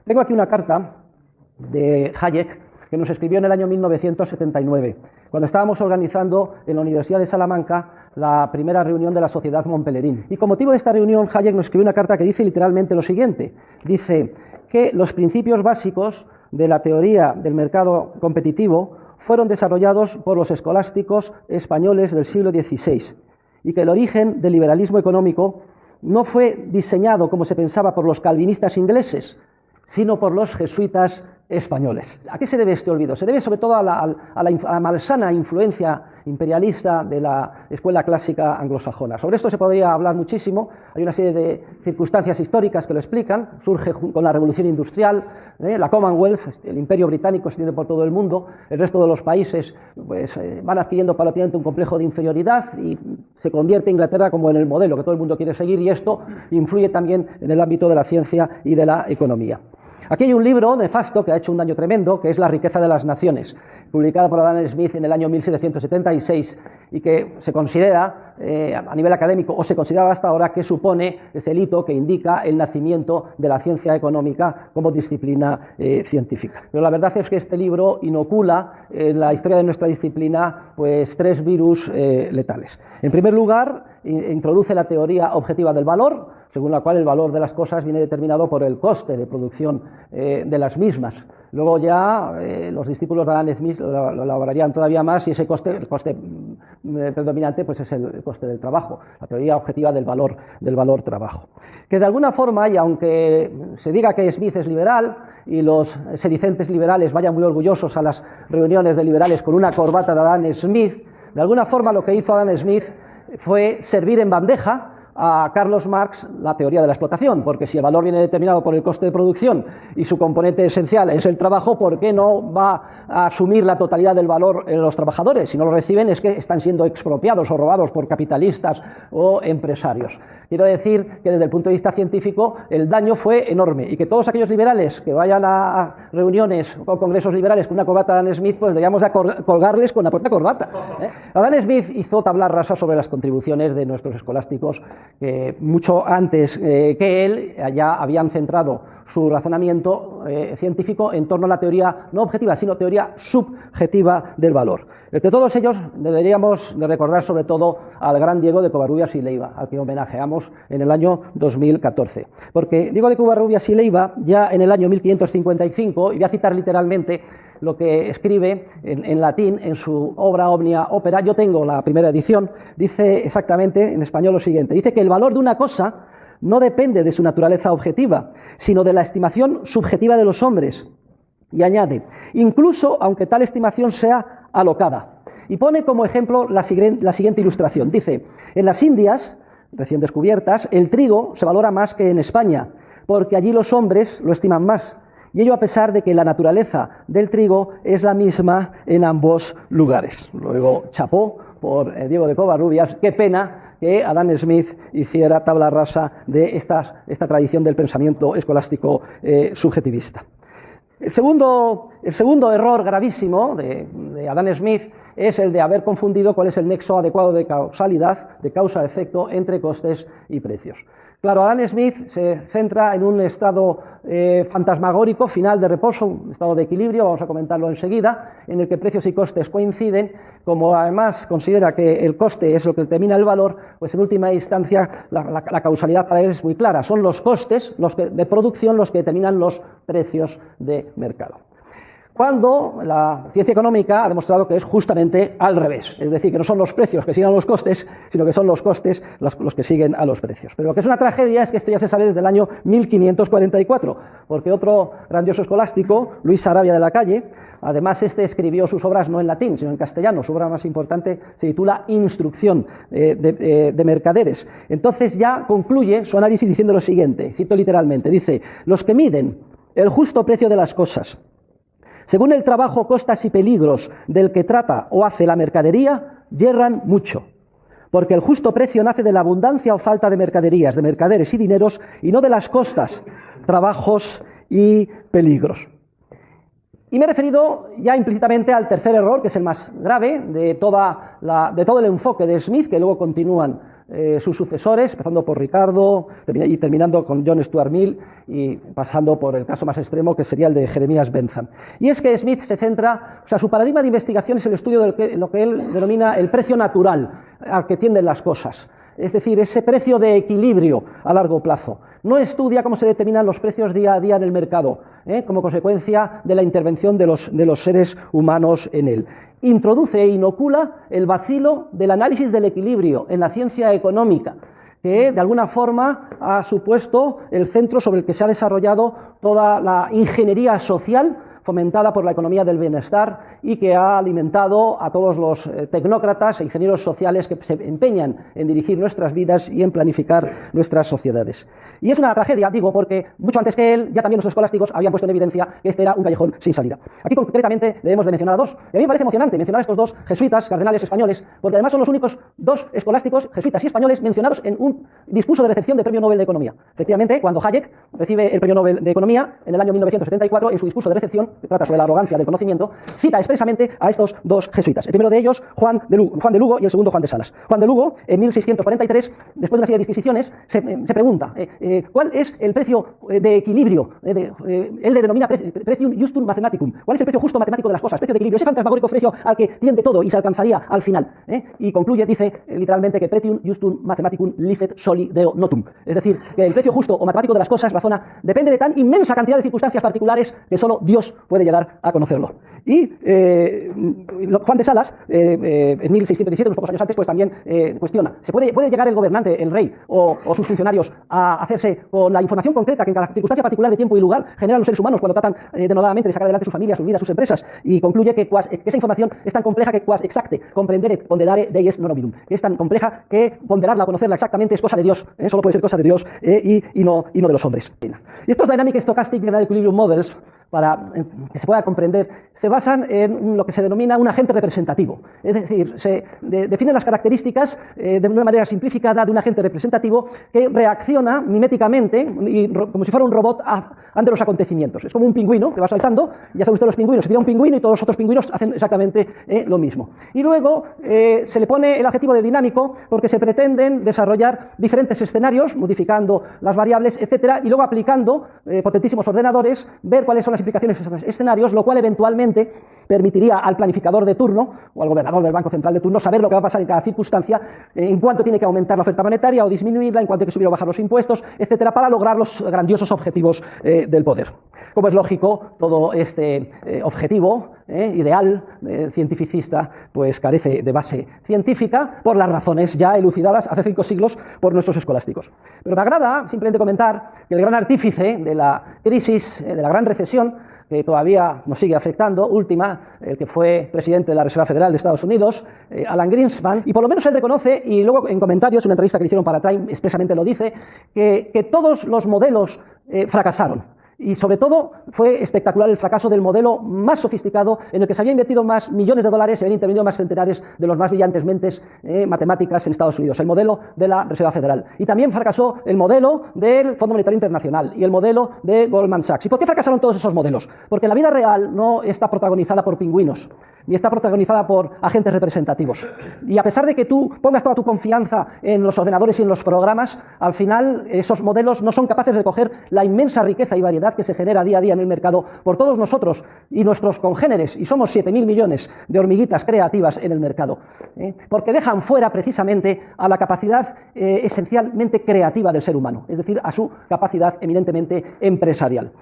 Tengo aquí una carta de Hayek que nos escribió en el año 1979, cuando estábamos organizando en la Universidad de Salamanca la primera reunión de la Sociedad Montpellerin. Y con motivo de esta reunión, Hayek nos escribió una carta que dice literalmente lo siguiente. Dice que los principios básicos de la teoría del mercado competitivo fueron desarrollados por los escolásticos españoles del siglo XVI y que el origen del liberalismo económico no fue diseñado, como se pensaba, por los calvinistas ingleses, sino por los jesuitas españoles. ¿A qué se debe este olvido? Se debe sobre todo a la malsana influencia imperialista de la escuela clásica anglosajona. Sobre esto se podría hablar muchísimo. Hay una serie de circunstancias históricas que lo explican. Surge con la Revolución Industrial, la Commonwealth, el Imperio Británico se extiende por todo el mundo, el resto de los países pues, van adquiriendo paulatinamente un complejo de inferioridad y se convierte Inglaterra como en el modelo que todo el mundo quiere seguir, y esto influye también en el ámbito de la ciencia y de la economía. Aquí hay un libro nefasto que ha hecho un daño tremendo, que es La riqueza de las naciones, publicado por Adam Smith en el año 1776 y que se considera a nivel académico, o se consideraba hasta ahora, que supone ese hito que indica el nacimiento de la ciencia económica como disciplina científica. Pero la verdad es que este libro inocula en la historia de nuestra disciplina pues 3 virus letales. En primer lugar, introduce la teoría objetiva del valor, según la cual el valor de las cosas viene determinado por el coste de producción de las mismas. Luego ya los discípulos de Adam Smith lo elaborarían todavía más, y ese coste, el coste predominante, pues es el coste del trabajo, la teoría objetiva del valor trabajo. Que de alguna forma, y aunque se diga que Smith es liberal y los sedicentes liberales vayan muy orgullosos a las reuniones de liberales con una corbata de Adam Smith, de alguna forma lo que hizo Adam Smith fue servir en bandeja a Carlos Marx la teoría de la explotación, porque si el valor viene determinado por el coste de producción y su componente esencial es el trabajo, ¿por qué no va a asumir la totalidad del valor en los trabajadores? Si no lo reciben es que están siendo expropiados o robados por capitalistas o empresarios. Quiero decir que desde el punto de vista científico el daño fue enorme, y que todos aquellos liberales que vayan a reuniones o congresos liberales con una corbata de Adam Smith, pues deberíamos de colgarles con la propia corbata. Adam Smith hizo tabla rasa sobre las contribuciones de nuestros escolásticos, que mucho antes que él ya habían centrado su razonamiento científico en torno a la teoría no objetiva, sino teoría subjetiva del valor. Entre todos ellos deberíamos de recordar sobre todo al gran Diego de Covarrubias y Leiva, al que homenajeamos en el año 2014. Porque Diego de Covarrubias y Leiva, ya en el año 1555, y voy a citar literalmente lo que escribe en latín en su obra Omnia Opera, yo tengo la primera edición, dice exactamente en español lo siguiente: dice que el valor de una cosa no depende de su naturaleza objetiva, sino de la estimación subjetiva de los hombres. Y añade, incluso aunque tal estimación sea alocada. Y pone como ejemplo la siguiente ilustración. Dice, en las Indias, recién descubiertas, el trigo se valora más que en España, porque allí los hombres lo estiman más. Y ello a pesar de que la naturaleza del trigo es la misma en ambos lugares. Luego, chapó por Diego de Covarrubias. Qué pena que Adam Smith hiciera tabla rasa de esta tradición del pensamiento escolástico subjetivista. El segundo error gravísimo de Adam Smith es el de haber confundido cuál es el nexo adecuado de causalidad, de causa-efecto, entre costes y precios. Claro, Adam Smith se centra en un estado fantasmagórico, final de reposo, un estado de equilibrio, vamos a comentarlo enseguida, en el que precios y costes coinciden. Como además considera que el coste es lo que determina el valor, pues en última instancia la causalidad para él es muy clara. Son los costes de producción los que determinan los precios de mercado. Cuando la ciencia económica ha demostrado que es justamente al revés, es decir, que no son los precios que siguen a los costes, sino que son los costes los que siguen a los precios. Pero lo que es una tragedia es que esto ya se sabe desde el año 1544, porque otro grandioso escolástico, Luis Sarabia de la Calle, además escribió sus obras no en latín, sino en castellano. Su obra más importante se titula Instrucción de mercaderes. Entonces ya concluye su análisis diciendo lo siguiente, cito literalmente, dice, los que miden el justo precio de las cosas según el trabajo, costas y peligros del que trata o hace la mercadería, yerran mucho, porque el justo precio nace de la abundancia o falta de mercaderías, de mercaderes y dineros, y no de las costas, trabajos y peligros. Y me he referido ya implícitamente al tercer error, que es el más grave de todo el enfoque de Smith, que luego continúan sus sucesores, empezando por Ricardo y terminando con John Stuart Mill y pasando por el caso más extremo que sería el de Jeremías Bentham. Y es que Smith se centra, o sea, su paradigma de investigación es el estudio de lo que él denomina el precio natural al que tienden las cosas, es decir, ese precio de equilibrio a largo plazo. No estudia cómo se determinan los precios día a día en el mercado, como consecuencia de la intervención de los seres humanos en él. Introduce e inocula el vacilo del análisis del equilibrio en la ciencia económica, que de alguna forma ha supuesto el centro sobre el que se ha desarrollado toda la ingeniería social fomentada por la economía del bienestar y que ha alimentado a todos los tecnócratas e ingenieros sociales que se empeñan en dirigir nuestras vidas y en planificar nuestras sociedades. Y es una tragedia, digo, porque mucho antes que él, ya también los escolásticos habían puesto en evidencia que este era un callejón sin salida. Aquí concretamente debemos de mencionar a dos. Y a mí me parece emocionante mencionar a estos dos jesuitas, cardenales españoles, porque además son los únicos dos escolásticos, jesuitas y españoles, mencionados en un discurso de recepción del Premio Nobel de Economía. Efectivamente, cuando Hayek recibe el Premio Nobel de Economía en el año 1974, en su discurso de recepción, que trata sobre la arrogancia del conocimiento, cita expresamente a estos dos jesuitas. El primero de ellos, Juan de Lugo, y el segundo, Juan de Salas. Juan de Lugo, en 1643, después de una serie de disquisiciones, se pregunta ¿cuál es el precio de equilibrio? Él le denomina precium justum mathematicum. ¿Cuál es el precio justo matemático de las cosas? Precio de equilibrio, ese fantasmagórico precio al que tiende todo y se alcanzaría al final. Y concluye, dice literalmente que pretium justum mathematicum licet soli deo notum. Es decir, que el precio justo o matemático de las cosas, razona, depende de tan inmensa cantidad de circunstancias particulares que solo Dios puede llegar a conocerlo. Y Juan de Salas, en 1617, unos pocos años antes, pues también cuestiona, ¿puede llegar el gobernante, el rey o sus funcionarios a hacerse con la información concreta que en cada circunstancia particular de tiempo y lugar generan los seres humanos cuando tratan denodadamente de sacar adelante sus familias, sus vidas, sus empresas? Y concluye que esa información es tan compleja que quas exacte comprendere ponderare deis non hominum, que es tan compleja que ponderarla o conocerla exactamente es cosa de Dios, solo puede ser cosa de Dios y no de los hombres. Y estos Dynamic Stochastic General Equilibrium Models, para que se pueda comprender, se basan en lo que se denomina un agente representativo. Es decir, se definen las características de una manera simplificada de un agente representativo que reacciona miméticamente y como si fuera un robot ante los acontecimientos. Es como un pingüino que va saltando, ya saben ustedes los pingüinos, se tira un pingüino y todos los otros pingüinos hacen exactamente lo mismo. Y luego se le pone el adjetivo de dinámico porque se pretenden desarrollar diferentes escenarios, modificando las variables, etcétera, y luego aplicando potentísimos ordenadores, ver cuáles son las implicaciones de esos escenarios, lo cual eventualmente permitiría al planificador de turno o al gobernador del Banco Central de turno saber lo que va a pasar en cada circunstancia, en cuánto tiene que aumentar la oferta monetaria o disminuirla, en cuánto hay que subir o bajar los impuestos, etcétera, para lograr los grandiosos objetivos del poder. Como es lógico, todo este objetivo ideal cientificista pues carece de base científica por las razones ya elucidadas hace 5 siglos por nuestros escolásticos. Pero me agrada simplemente comentar que el gran artífice de la crisis, de la gran recesión, que todavía nos sigue afectando, última, el que fue presidente de la Reserva Federal de Estados Unidos, Alan Greenspan, y por lo menos él reconoce, y luego en comentarios, una entrevista que le hicieron para Time expresamente lo dice, que todos los modelos fracasaron. Y sobre todo fue espectacular el fracaso del modelo más sofisticado en el que se había invertido más millones de dólares, se habían intervenido más centenares de los más brillantes mentes matemáticas en Estados Unidos, el modelo de la Reserva Federal. Y también fracasó el modelo del Fondo Monetario Internacional y el modelo de Goldman Sachs. ¿Y por qué fracasaron todos esos modelos? Porque la vida real no está protagonizada por pingüinos, ni está protagonizada por agentes representativos. Y a pesar de que tú pongas toda tu confianza en los ordenadores y en los programas, al final esos modelos no son capaces de coger la inmensa riqueza y variedad que se genera día a día en el mercado por todos nosotros y nuestros congéneres, y somos 7.000 millones de hormiguitas creativas en el mercado, porque dejan fuera precisamente a la capacidad esencialmente creativa del ser humano, es decir, a su capacidad eminentemente empresarial.